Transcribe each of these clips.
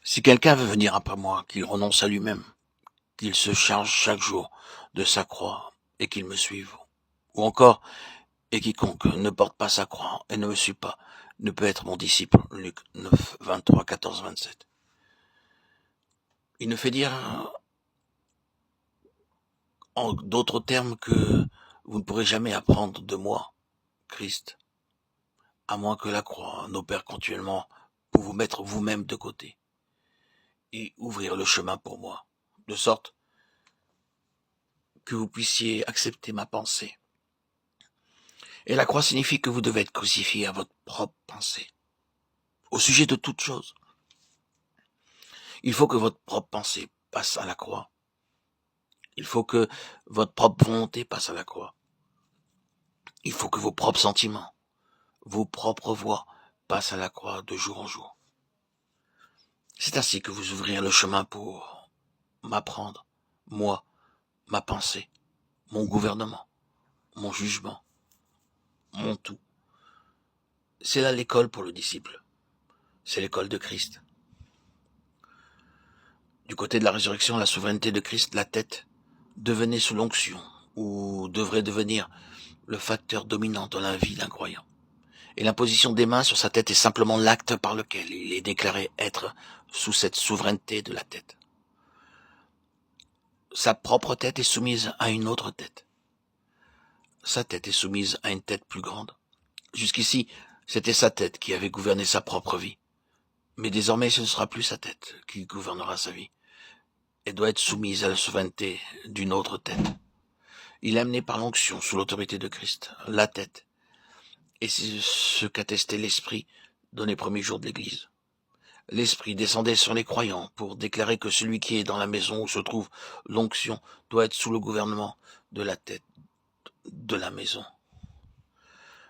Si quelqu'un veut venir après moi, qu'il renonce à lui-même, qu'il se charge chaque jour de sa croix et qu'il me suive. Ou encore, et quiconque ne porte pas sa croix et ne me suit pas, ne peut être mon disciple. Luc 9, 23, 14, 27. Il ne fait dire en d'autres termes que vous ne pourrez jamais apprendre de moi, Christ, à moins que la croix n'opère continuellement pour vous mettre vous-même de côté et ouvrir le chemin pour moi, de sorte que vous puissiez accepter ma pensée. Et la croix signifie que vous devez être crucifié à votre propre pensée, au sujet de toute chose. Il faut que votre propre pensée passe à la croix. Il faut que votre propre volonté passe à la croix. Il faut que vos propres sentiments, vos propres voix passent à la croix de jour en jour. C'est ainsi que vous ouvrirez le chemin pour m'apprendre, moi, ma pensée, mon gouvernement, mon jugement, mon tout. C'est là l'école pour le disciple. C'est l'école de Christ. Du côté de la résurrection, la souveraineté de Christ, la tête, devenait sous l'onction, ou devrait devenir le facteur dominant dans la vie d'un croyant. Et l'imposition des mains sur sa tête est simplement l'acte par lequel il est déclaré être sous cette souveraineté de la tête. Sa propre tête est soumise à une autre tête. Sa tête est soumise à une tête plus grande. Jusqu'ici, c'était sa tête qui avait gouverné sa propre vie. Mais désormais, ce ne sera plus sa tête qui gouvernera sa vie. Elle doit être soumise à la souveraineté d'une autre tête. Il est amené par l'onction sous l'autorité de Christ, la tête. Et c'est ce qu'attestait l'Esprit dans les premiers jours de l'Église. L'Esprit descendait sur les croyants pour déclarer que celui qui est dans la maison où se trouve l'onction doit être sous le gouvernement de la tête de la maison.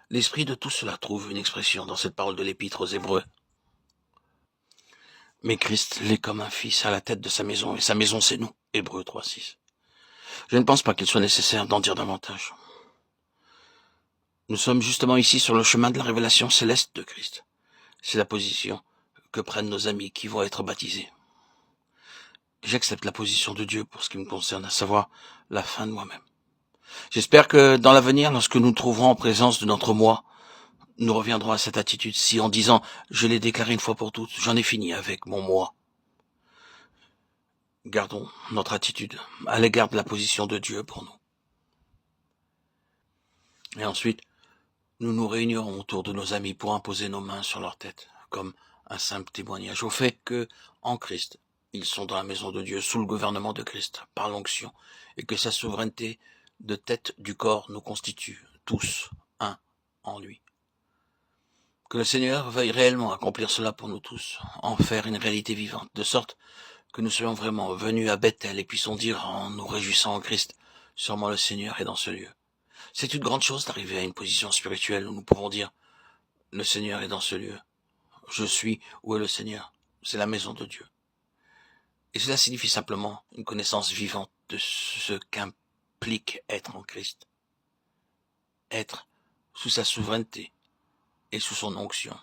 L'esprit de tout cela trouve une expression dans cette parole de l'Épître aux Hébreux. Mais Christ l'est comme un fils à la tête de sa maison, et sa maison c'est nous. Hébreux 3.6. Je ne pense pas qu'il soit nécessaire d'en dire davantage. Nous sommes justement ici sur le chemin de la révélation céleste de Christ. C'est la position que prennent nos amis qui vont être baptisés. J'accepte la position de Dieu pour ce qui me concerne, à savoir la fin de moi-même. J'espère que dans l'avenir, lorsque nous nous trouverons en présence de notre moi, nous reviendrons à cette attitude, si en disant « je l'ai déclaré une fois pour toutes, j'en ai fini avec mon moi ». Gardons notre attitude à l'égard de la position de Dieu pour nous. Et ensuite, nous nous réunirons autour de nos amis pour imposer nos mains sur leur tête, comme un simple témoignage au fait que, en Christ, ils sont dans la maison de Dieu, sous le gouvernement de Christ, par l'onction, et que sa souveraineté de tête du corps nous constitue tous un en lui. Que le Seigneur veuille réellement accomplir cela pour nous tous, en faire une réalité vivante, de sorte que nous soyons vraiment venus à Bethel et puissions dire en nous réjouissant en Christ, sûrement le Seigneur est dans ce lieu. C'est une grande chose d'arriver à une position spirituelle où nous pouvons dire, le Seigneur est dans ce lieu. Je suis où est le Seigneur. C'est la maison de Dieu. Et cela signifie simplement une connaissance vivante de ce qu'implique être en Christ. Être sous sa souveraineté et sous son onction.